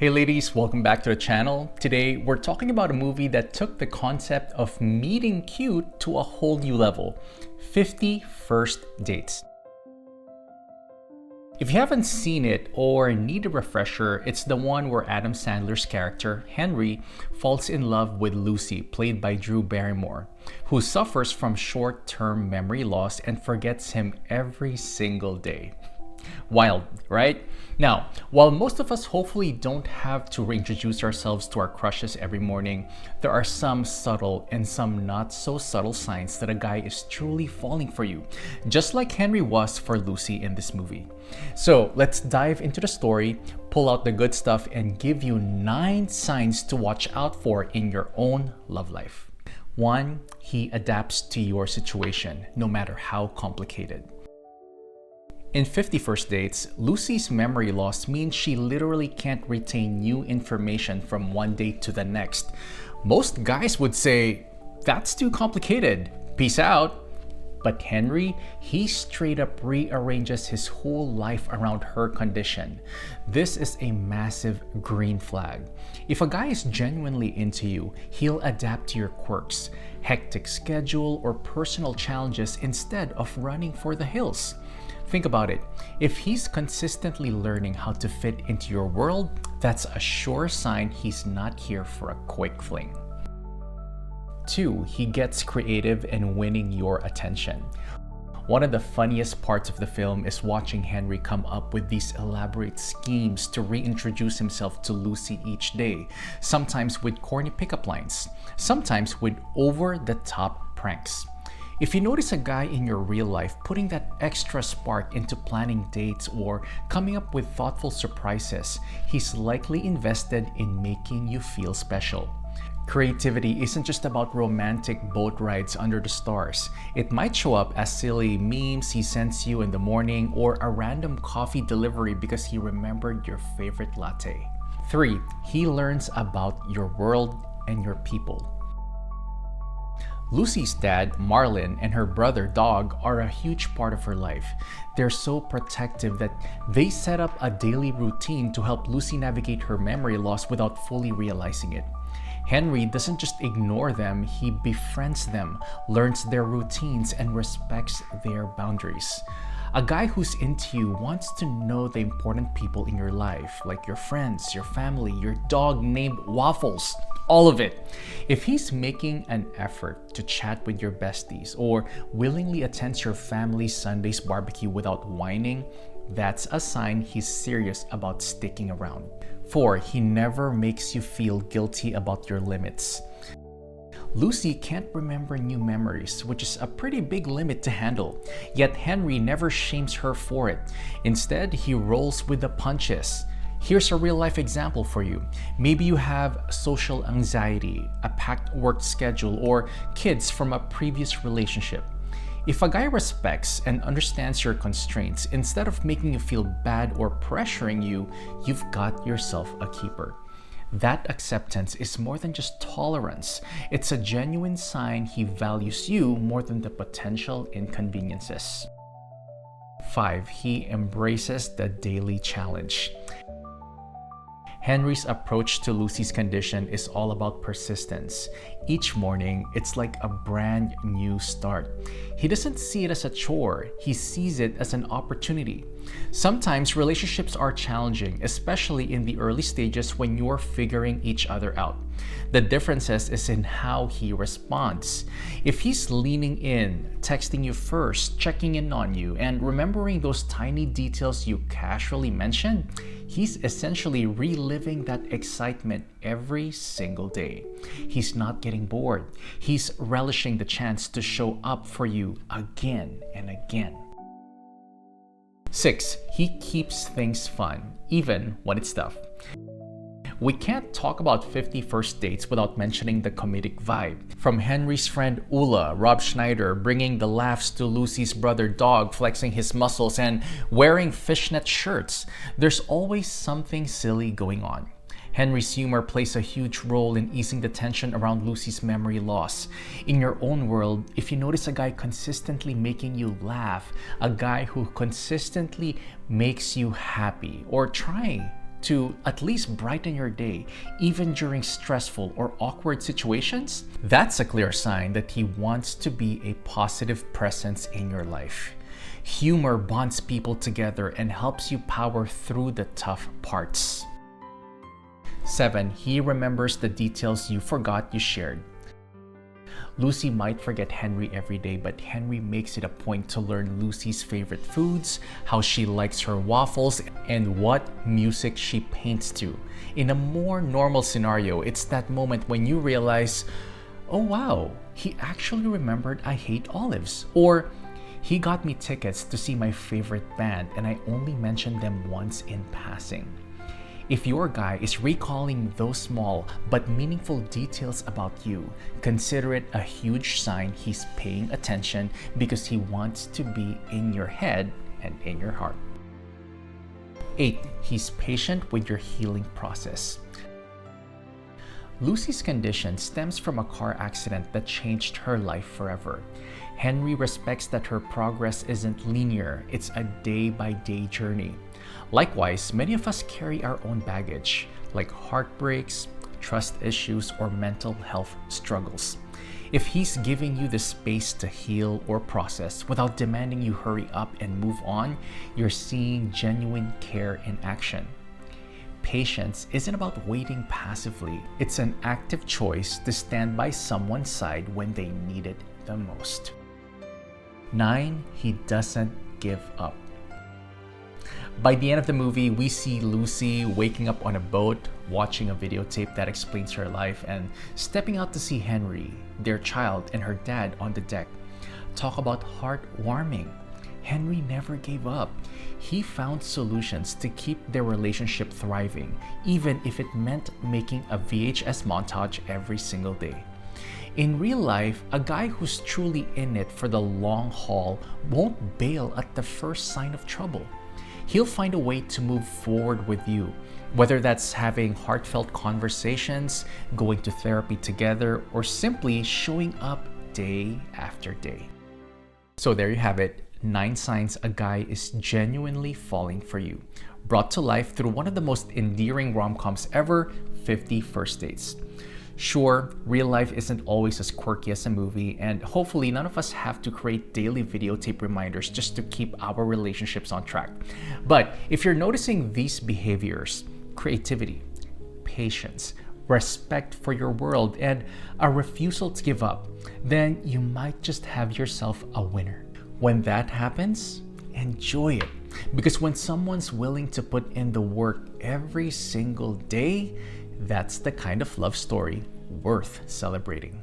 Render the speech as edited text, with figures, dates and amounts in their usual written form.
Hey ladies, welcome back to the channel. Today we're talking about a movie that took the concept of meeting cute to a whole new level. 50 First Dates. If you haven't seen it or need a refresher, it's the one where Adam Sandler's character, Henry, falls in love with Lucy, played by Drew Barrymore, who suffers from short-term memory loss and forgets him every single day. Wild, right? Now, while most of us hopefully don't have to reintroduce ourselves to our crushes every morning, there are some subtle and some not so subtle signs that a guy is truly falling for you, just like Henry was for Lucy in this movie. So let's dive into the story, pull out the good stuff, and give you 9 signs to watch out for in your own love life. 1. He adapts to your situation, no matter how complicated. In 50 First Dates, Lucy's memory loss means she literally can't retain new information from one date to the next. Most guys would say, that's too complicated, peace out. But Henry, he straight up rearranges his whole life around her condition. This is a massive green flag. If a guy is genuinely into you, he'll adapt to your quirks, hectic schedule, or personal challenges instead of running for the hills. Think about it. If he's consistently learning how to fit into your world, that's a sure sign he's not here for a quick fling. 2. He gets creative in winning your attention. One of the funniest parts of the film is watching Henry come up with these elaborate schemes to reintroduce himself to Lucy each day, sometimes with corny pickup lines, sometimes with over-the-top pranks. If you notice a guy in your real life putting that extra spark into planning dates or coming up with thoughtful surprises, he's likely invested in making you feel special. Creativity isn't just about romantic boat rides under the stars. It might show up as silly memes he sends you in the morning or a random coffee delivery because he remembered your favorite latte. 3. He learns about your world and your people. Lucy's dad, Marlin, and her brother, Dog, are a huge part of her life. They're so protective that they set up a daily routine to help Lucy navigate her memory loss without fully realizing it. Henry doesn't just ignore them, he befriends them, learns their routines, and respects their boundaries. A guy who's into you wants to know the important people in your life, like your friends, your family, your dog named Waffles, all of it. If he's making an effort to chat with your besties or willingly attends your family's Sunday's barbecue without whining, that's a sign he's serious about sticking around. 4. He never makes you feel guilty about your limits. Lucy can't remember new memories, which is a pretty big limit to handle. Yet Henry never shames her for it. Instead, he rolls with the punches. Here's a real-life example for you. Maybe you have social anxiety, a packed work schedule, or kids from a previous relationship. If a guy respects and understands your constraints, instead of making you feel bad or pressuring you, you've got yourself a keeper. That acceptance is more than just tolerance. It's a genuine sign he values you more than the potential inconveniences. 5. He embraces the daily challenge. Henry's approach to Lucy's condition is all about persistence. Each morning, it's like a brand new start. He doesn't see it as a chore, he sees it as an opportunity. Sometimes relationships are challenging, especially in the early stages when you're figuring each other out. The differences is in how he responds. If he's leaning in, texting you first, checking in on you, and remembering those tiny details you casually mentioned, he's essentially reliving that excitement every single day. He's not getting bored. He's relishing the chance to show up for you again and again. 6. He keeps things fun, even when it's tough. We can't talk about 50 First Dates without mentioning the comedic vibe. From Henry's friend Ula, Rob Schneider, bringing the laughs to Lucy's brother Dog, flexing his muscles and wearing fishnet shirts, there's always something silly going on. Henry's humor plays a huge role in easing the tension around Lucy's memory loss. In your own world, if you notice a guy consistently making you laugh, a guy who consistently makes you happy, or trying to at least brighten your day, even during stressful or awkward situations, that's a clear sign that he wants to be a positive presence in your life. Humor bonds people together and helps you power through the tough parts. 7. He remembers the details you forgot you shared. Lucy might forget Henry every day, but Henry makes it a point to learn Lucy's favorite foods, how she likes her waffles, and what music she paints to. In a more normal scenario, it's that moment when you realize, oh wow, he actually remembered I hate olives. Or, he got me tickets to see my favorite band and I only mentioned them once in passing. If your guy is recalling those small but meaningful details about you, consider it a huge sign he's paying attention because he wants to be in your head and in your heart. 8. He's patient with your healing process. Lucy's condition stems from a car accident that changed her life forever. Henry respects that her progress isn't linear, it's a day-by-day journey. Likewise, many of us carry our own baggage, like heartbreaks, trust issues, or mental health struggles. If he's giving you the space to heal or process without demanding you hurry up and move on, you're seeing genuine care in action. Patience isn't about waiting passively. It's an active choice to stand by someone's side when they need it the most. 9. He doesn't give up. By the end of the movie, we see Lucy waking up on a boat, watching a videotape that explains her life, and stepping out to see Henry, their child, and her dad on the deck. Talk about heartwarming. Henry never gave up. He found solutions to keep their relationship thriving, even if it meant making a VHS montage every single day. In real life, a guy who's truly in it for the long haul won't bail at the first sign of trouble. He'll find a way to move forward with you, whether that's having heartfelt conversations, going to therapy together, or simply showing up day after day. So there you have it, 9 signs a guy is genuinely falling for you, brought to life through one of the most endearing rom-coms ever, 50 First Dates. Sure, real life isn't always as quirky as a movie, and hopefully none of us have to create daily videotape reminders just to keep our relationships on track. But if you're noticing these behaviors, creativity, patience, respect for your world, and a refusal to give up, then you might just have yourself a winner. When that happens, enjoy it. Because when someone's willing to put in the work every single day, that's the kind of love story worth celebrating.